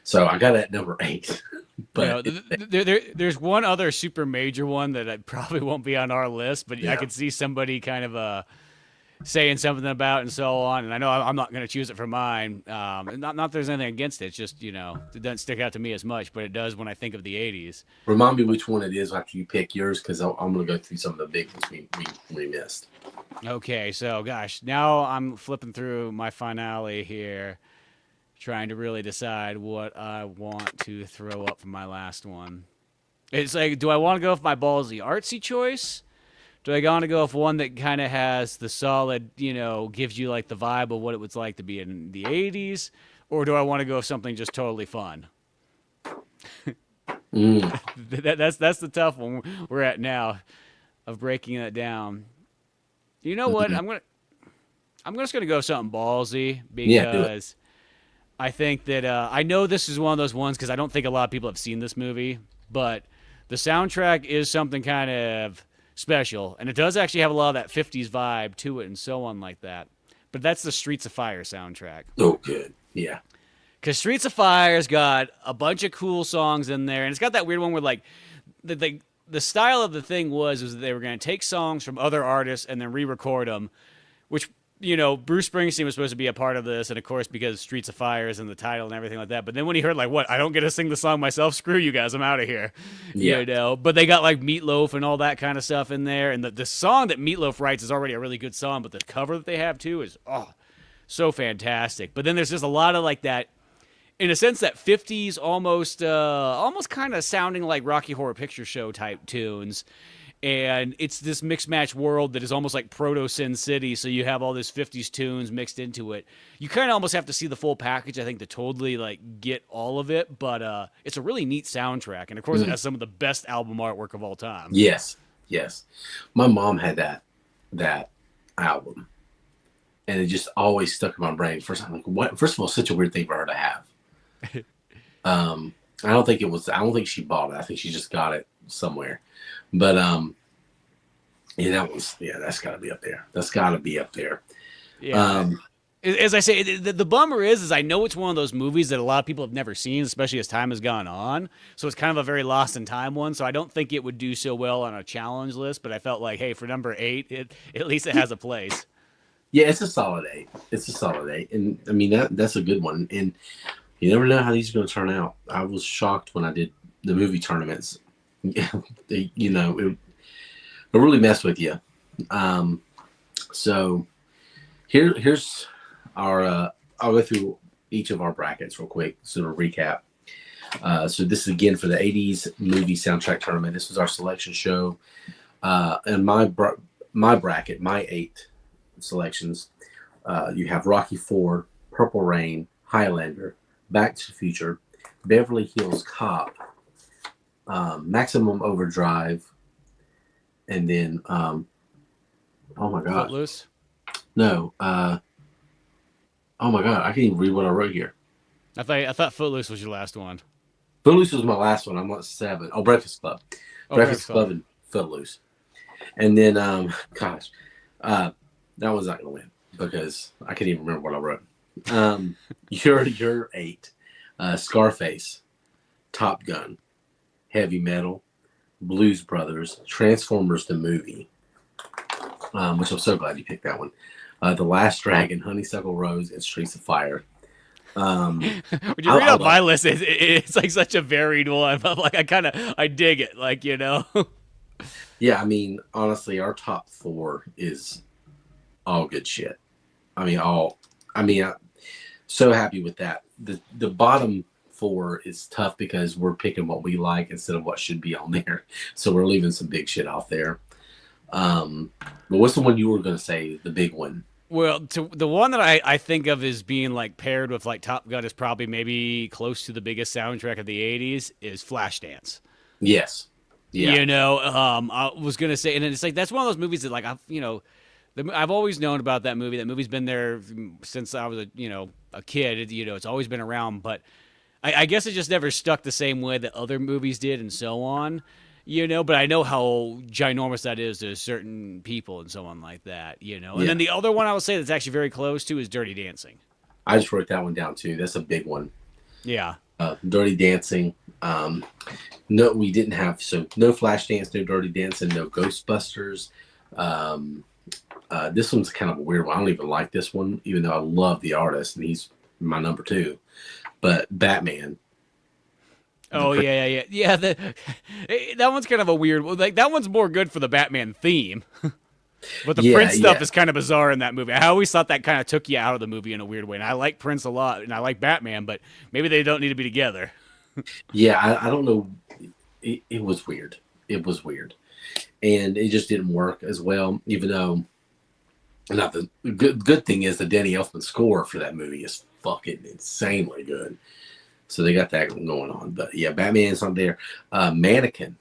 So I got it at number 8. But there's one other super major one that I probably won't be on our list, but yeah. I could see somebody kind of saying something about and so on. And I know I'm not going to choose it for mine. Not that there's anything against it. It's just, it doesn't stick out to me as much, but it does when I think of the 80s. Remind me which one it is after you pick yours, because I'm going to go through some of the big ones we missed. Okay, so gosh, now I'm flipping through my finale here, trying to really decide what I want to throw up for my last one. It's like, do I want to go with my ballsy artsy choice? Do I want to go with one that kind of has the solid, gives you like the vibe of what it was like to be in the 80s? Or do I want to go with something just totally fun? That's the tough one we're at now of breaking that down. You know what? I'm just gonna go with something ballsy because I think that I know this is one of those ones because I don't think a lot of people have seen this movie, but the soundtrack is something kind of special, and it does actually have a lot of that 50s vibe to it and so on like that. But that's the Streets of Fire soundtrack. Oh, good. Yeah. Because Streets of Fire's got a bunch of cool songs in there, and it's got that weird one where like the style of the thing was that they were going to take songs from other artists and then re-record them, which, Bruce Springsteen was supposed to be a part of this, and of course, because Streets of Fire is in the title and everything like that. But then when he heard, like, what, I don't get to sing the song myself? Screw you guys, I'm out of here. Yeah. But they got, like, Meatloaf and all that kind of stuff in there. And the song that Meatloaf writes is already a really good song, but the cover that they have, too, is, so fantastic. But then there's just a lot of, like, that, in a sense, that 50s almost kind of sounding like Rocky Horror Picture Show type tunes. And it's this mixed match world that is almost like proto Sin City. So you have all this 50s tunes mixed into it. You kind of almost have to see the full package, I think, to totally like get all of it. But it's a really neat soundtrack. And of course, it has some of the best album artwork of all time. Yes. My mom had that album. And it just always stuck in my brain. First, I'm like, what? First of all, such a weird thing for her to have. I don't think she bought it. I think she just got it somewhere. But Yeah, that's got to be up there. That's got to be up there. Yeah. Um, As I say, the bummer is I know it's one of those movies that a lot of people have never seen, especially as time has gone on. So it's kind of a very lost in time one. So I don't think it would do so well on a challenge list. But I felt like, hey, for number 8, at least it has a place. yeah, it's a solid eight. It's a solid eight, and I mean that's a good one. And you never know how these are going to turn out. I was shocked when I did the movie tournaments. It really mess with you. Um, so here's our. I'll go through each of our brackets real quick, sort of recap. So this is again for the '80s movie soundtrack tournament. This was our selection show, and my bracket, my 8 selections. You have Rocky IV, Purple Rain, Highlander, Back to the Future, Beverly Hills Cop, Maximum Overdrive, and then oh my god, Footloose. no, oh my god, I can't even read what I wrote here. I thought Footloose was your last one. Footloose was my last one. I'm on 7. Oh, Breakfast Club, Oh, Breakfast Club, and Footloose, and then gosh, that one's not gonna win because I can't even remember what I wrote. Your 8, Scarface, Top Gun, Heavy Metal, Blues Brothers, Transformers the movie, which I'm so glad you picked that one. The Last Dragon, Honeysuckle Rose, and Streets of Fire. When you read out my list, it's like such a varied one. But like I dig it. Like Yeah, I mean, honestly, our top 4 is all good shit. I mean, I'm so happy with that. The bottom 4 is tough because we're picking what we like instead of what should be on there. So we're leaving some big shit off there. But what's the one you were going to say, the big one? Well, the one that I think of as being like paired with like Top Gun is probably maybe close to the biggest soundtrack of the '80s is Flashdance. Yes. Yeah. I was gonna say, and it's like that's one of those movies that like I've always known about that movie. That movie's been there since I was a kid. It's always been around, but I guess it just never stuck the same way that other movies did, and so on. But I know how ginormous that is to certain people and so on like that. And Yeah. then the other one I would say that's actually very close to is Dirty Dancing. I just wrote that one down too. That's a big one. Yeah. Dirty Dancing. No, we didn't have no Flashdance, no Dirty Dancing, no Ghostbusters. This one's kind of a weird one. I don't even like this one, even though I love the artist and he's my number 2. But Batman. Oh yeah. That one's kind of a weird. Like that one's more good for the Batman theme, but the Prince stuff is kind of bizarre in that movie. I always thought that kind of took you out of the movie in a weird way. And I like Prince a lot, and I like Batman, but maybe they don't need to be together. Yeah, I don't know. It was weird. It was weird, and it just didn't work as well. Even though, not the good thing is the Danny Elfman score for that movie is fucking insanely good. So they got that going on. But yeah, Batman's on there. Mannequin,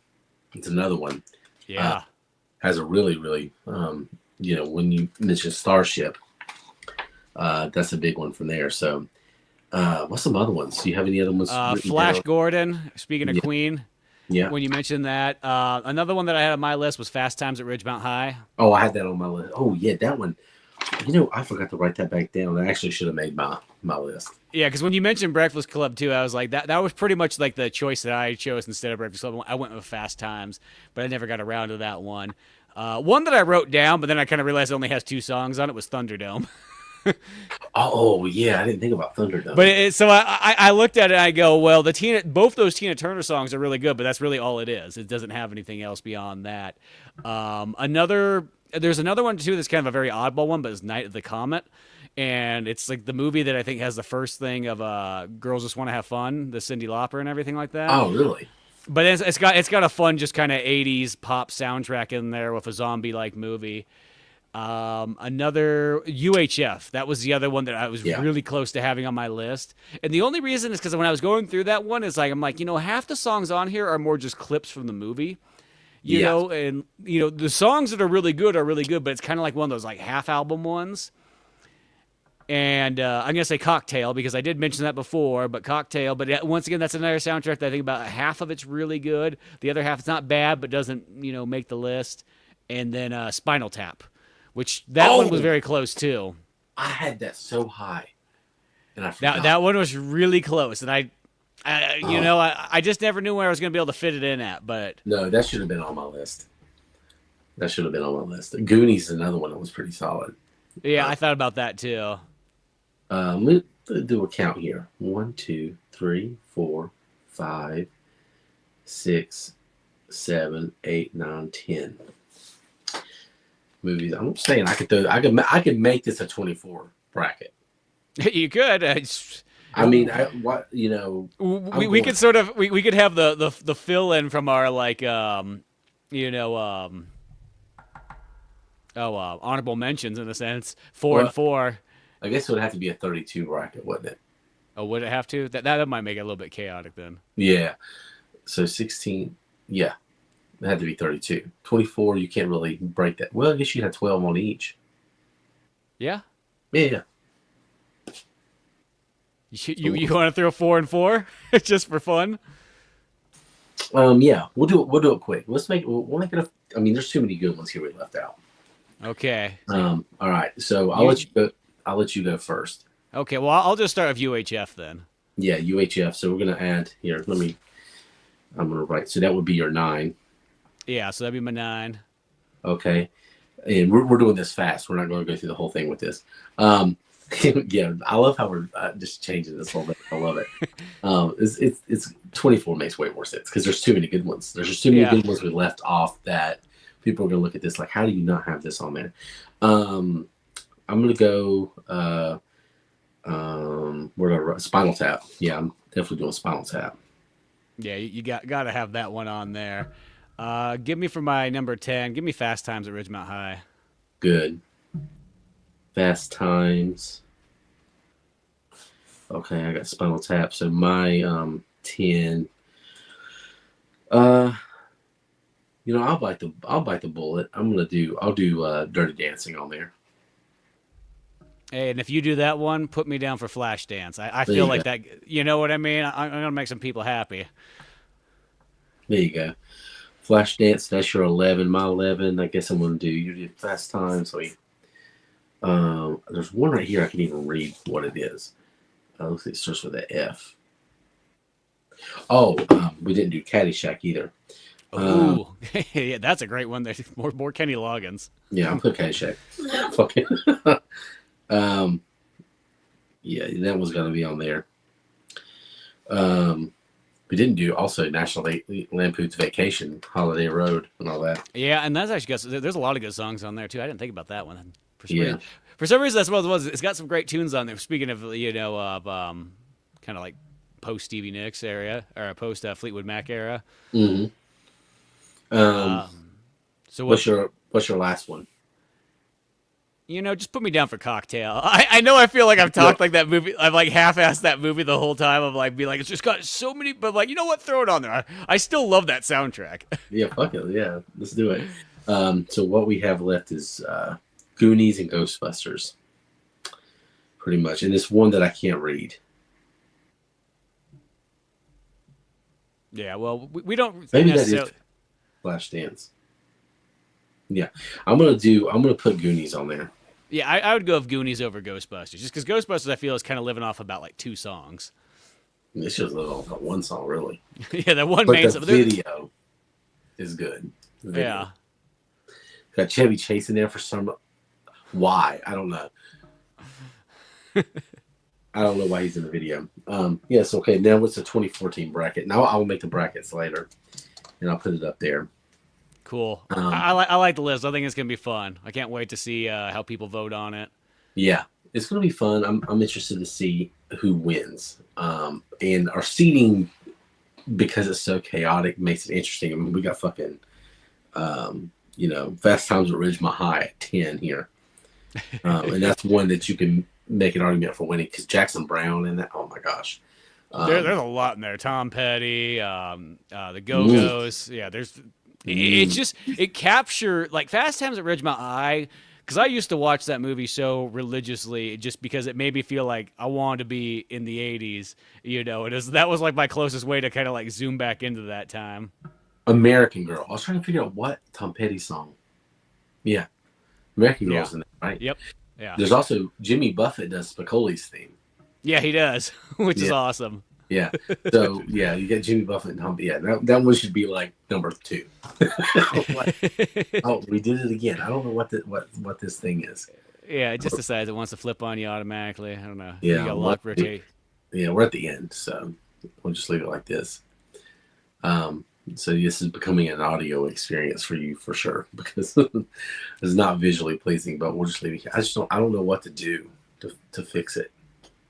it's another one. Yeah, has a really, really, when you mention Starship, that's a big one from there. So, what's some other ones? Do you have any other ones? Flash Gordon. Speaking of Queen, yeah. When you mentioned that, another one that I had on my list was Fast Times at Ridgemount High. Oh, I had that on my list. Oh yeah, that one. I forgot to write that back down. I actually should have made my list. Yeah, because when you mentioned Breakfast Club too, I was like, that was pretty much like the choice that I chose instead of Breakfast Club. I went with Fast Times, but I never got around to that one. One that I wrote down, but then I kind of realized it only has 2 songs on it, was Thunderdome. Oh yeah, I didn't think about Thunderdome. But so I looked at it and I go, well, both those Tina Turner songs are really good, but that's really all it is. It doesn't have anything else beyond that. There's another one too that's kind of a very oddball one, but it's Night of the Comet. And it's like the movie that I think has the first thing of Girls Just Want to Have Fun, the Cyndi Lauper and everything like that. Oh, really? But it's got a fun, just kind of 80s pop soundtrack in there with a zombie-like movie. Another UHF. That was the other one that I was really close to having on my list. And the only reason is because when I was going through that one, I'm like, half the songs on here are more just clips from the movie. And the songs that are really good, but it's kind of like one of those like half album ones. And I'm going to say Cocktail because I did mention that before, but Cocktail. But once again, that's another soundtrack that I think about half of it's really good. The other half is not bad, but doesn't, make the list. and then Spinal Tap, which that one was Oh, very close too. I had that so high, and I That forgot. one was really close, and Oh I just never knew where I was going to be able to fit it in at. But no, that should have been on my list. That should have been on my list. Goonies is another one that was pretty solid. yeah, Uh, I thought about that too. let's do a count here. One, two, three, four, five, six, seven, eight, nine, 10 movies. I'm saying I could make this a 24 bracket. You could. I mean, I what you know, I'm We going. could sort of we could have the fill in from our like you know honorable mentions in a sense, four and Well, four. I guess it would have to be a 32 bracket, wouldn't it? Oh, would it have to? That might make it a little bit chaotic then. Yeah. So 16. Yeah, it had to be 32. 24, you can't really break that. Well, I guess you had 12 on each. Yeah. Yeah. You want to throw four and four just for fun? Yeah, we'll do it quick. We'll make it I mean, there's too many good ones here we left out. Okay. All right. So You I'll let you go first. okay? Well, I'll just start with UHF then. Yeah, UHF. So we're gonna add here. I'm gonna write. So that would be your 9. Yeah, so that'd be my 9. Okay. And we're doing this fast. We're not going to go through the whole thing with this. Yeah, I love how we're just changing this whole bit. I love it. It's 24 makes way more sense because there's too many good ones. There's just too many Yeah. good ones we left off that people are going to look at this like, how do you not have this on there? I'm going to go. We're going to Spinal Tap. Yeah, I'm definitely doing Spinal Tap. Yeah, you got to have that one on there. Give me for my number 10. Give me Fast Times at Ridgemont High. Good. Fast Times. Okay, I got Spinal Tap. So my 10. I'll bite the bullet. I'll do Dirty Dancing on there. Hey, and if you do that one, put me down for Flashdance. I There feel you like go. that. You know what I mean? I'm gonna make some people happy. There you go. Flash Dance, that's your 11. My 11, I guess I'm gonna do you did Fast Times. So there's one right here I can even read what it is. Looks like it starts with an F. Oh, we didn't do Caddyshack either. Um, Ooh, yeah, that's a great one. There's more Kenny Loggins. yeah, I'll put Caddyshack. Fucking um yeah, that was gonna be on there. We didn't do also National Lampoon's Vacation, Holiday Road, and all that. Yeah, and that's actually got there's a lot of good songs on there too. I didn't think about that one. Yeah. For some reason, that's what it was. It's got some great tunes on there. Speaking of of kind of like post Stevie Nicks area or post Fleetwood Mac era. hmm Um, so what's your last one? just put me down for Cocktail. I know I feel like I've talked like that movie. I've like half-assed that movie the whole time. Of like, be like, it's just got so many, but like, you know what? Throw it on there. I still love that soundtrack. Yeah, fuck it. Yeah, let's do it. So what we have left is Goonies and Ghostbusters, pretty much, and it's one that I can't read. Yeah, well, we don't Maybe that necessarily. is Flashdance. Yeah, I'm gonna put Goonies on there. Yeah, I would go with Goonies over Ghostbusters, just because Ghostbusters I feel is kind of living off about like 2 songs. It's just a little one song, really, Yeah, that one but main the song. video is good. The video. Yeah, Got Chevy Chase in there for some why I don't know. I don't know why he's in the video. Yes, okay. Now what's the 2014 bracket? Now I'll make the brackets later, and I'll put it up there. cool. Um, I like the list. I think it's gonna be fun. I can't wait to see how people vote on it. Yeah, it's going to be fun. I'm interested to see who wins. And our seating, because it's so chaotic, makes it interesting. I mean, we got fucking, Fast Times at Ridgemont High at 10 here. And that's one that you can make an argument for winning because Jackson Brown and that. Oh my gosh. There's a lot in there. Tom Petty, the Go Go's. Yeah, there's. It's just it capture like Fast Times at Ridgemont High because I used to watch that movie so religiously just because it made me feel like I wanted to be in the '80s. That was like my closest way to kind of like zoom back into that time. American Girl. I was trying to figure out what Tom Petty song. Yeah, American Yeah. Girl's in there, right? Yep. Yeah. There's also Jimmy Buffett does Spicoli's theme. Yeah, he does, which is Yeah, awesome. yeah. So yeah, you got Jimmy Buffett and Humpty. Yeah, that one should be like number 2. Like, oh, we did it again. I don't know what this thing is. Yeah, it just decides it wants to flip on you automatically. I don't know. You Yeah, got lock rotate. yeah, we're at the end, so we'll just leave it like this. Um, so this is becoming an audio experience for you for sure because it's not visually pleasing. But we'll just leave it. I don't know what to do to fix it.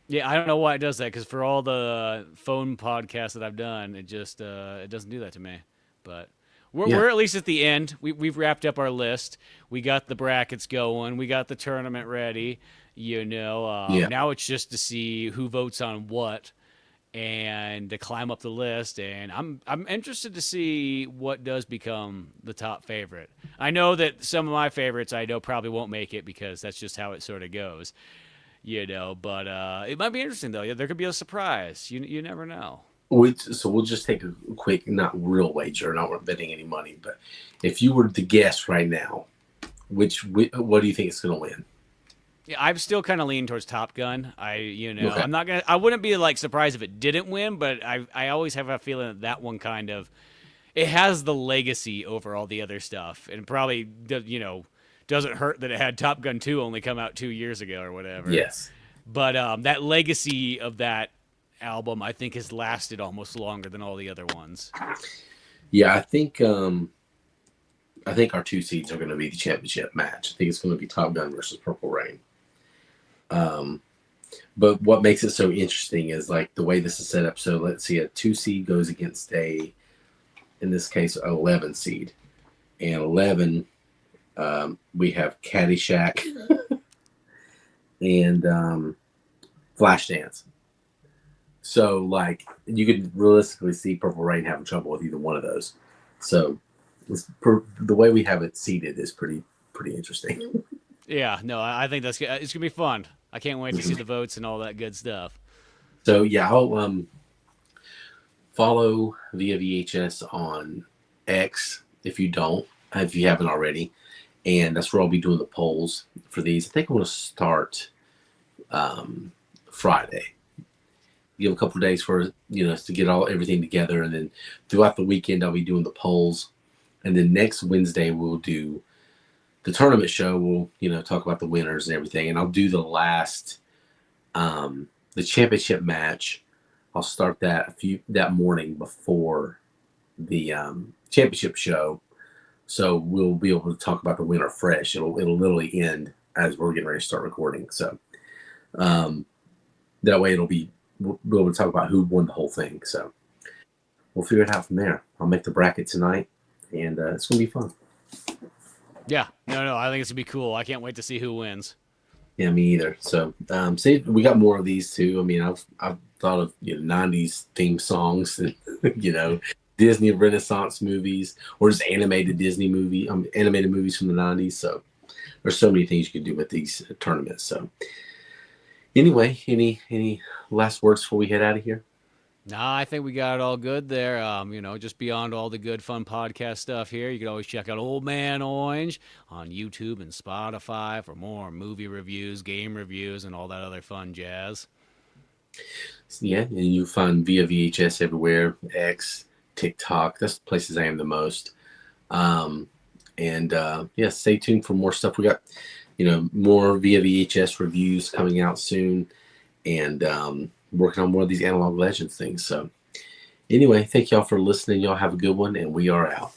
Yeah, I don't know why it does that because for all the phone podcasts that I've done, it just it doesn't do that to me. But Yeah, we're at least at the end. We've wrapped up our list. We got the brackets going. We got the tournament ready. yeah. Now it's just to see who votes on what and to climb up the list. And I'm interested to see what does become the top favorite. I know that some of my favorites I know probably won't make it because that's just how it sort of goes. But it might be interesting though. Yeah, there could be a surprise. You never know. So we'll just take a quick, not real wager, not betting any money, but if you were to guess right now, what do you think is going to win? Yeah, I'm still kind of leaning towards Top Gun. Okay. I wouldn't be like surprised if it didn't win, but I always have a feeling that one kind of, it has the legacy over all the other stuff, and probably doesn't hurt that it had Top Gun 2 only come out 2 years ago or whatever. Yes. But that legacy of that album, I think, has lasted almost longer than all the other ones. Yeah, I think our 2 seeds are going to be the championship match. I think it's going to be Top Gun versus Purple Rain. But what makes it so interesting is like the way this is set up. So let's see, a 2 seed goes against in this case, an 11 seed, and 11. We have Caddyshack and Flashdance. So, like, you could realistically see Purple Rain having trouble with either one of those. So, the way we have it seated is pretty interesting. Yeah, no, I think it's gonna be fun. I can't wait to see the votes and all that good stuff. So, yeah, I'll follow Via VHS on X if you haven't already. And that's where I'll be doing the polls for these. I think I'm going to start Friday. Give a couple of days for to get everything together, and then throughout the weekend I'll be doing the polls, and then next Wednesday we'll do the tournament show. We'll talk about the winners and everything, and I'll do the last the championship match. I'll start that morning before the championship show. So we'll be able to talk about the winner fresh. It'll literally end as we're getting ready to start recording. So that way we'll be able to talk about who won the whole thing. So we'll figure it out from there. I'll make the bracket tonight, and it's going to be fun. Yeah, no, I think it's going to be cool. I can't wait to see who wins. Yeah, me either. So see, we got more of these too. I mean, I've thought of 90s theme songs and Disney Renaissance movies, or just animated animated movies from the 90s. So there's so many things you can do with these tournaments. So anyway, any last words before we head out of here? Nah, I think we got it all good there. Just beyond all the good fun podcast stuff here, you can always check out Old Man Orange on YouTube and Spotify for more movie reviews, game reviews, and all that other fun jazz. Yeah, and you find Via VHS everywhere, X, TikTok. That's the places I am the most. Stay tuned for more stuff. We got more Via VHS reviews coming out soon, and working on more of these Analog Legends things. So anyway, thank y'all for listening. Y'all have a good one, and we are out.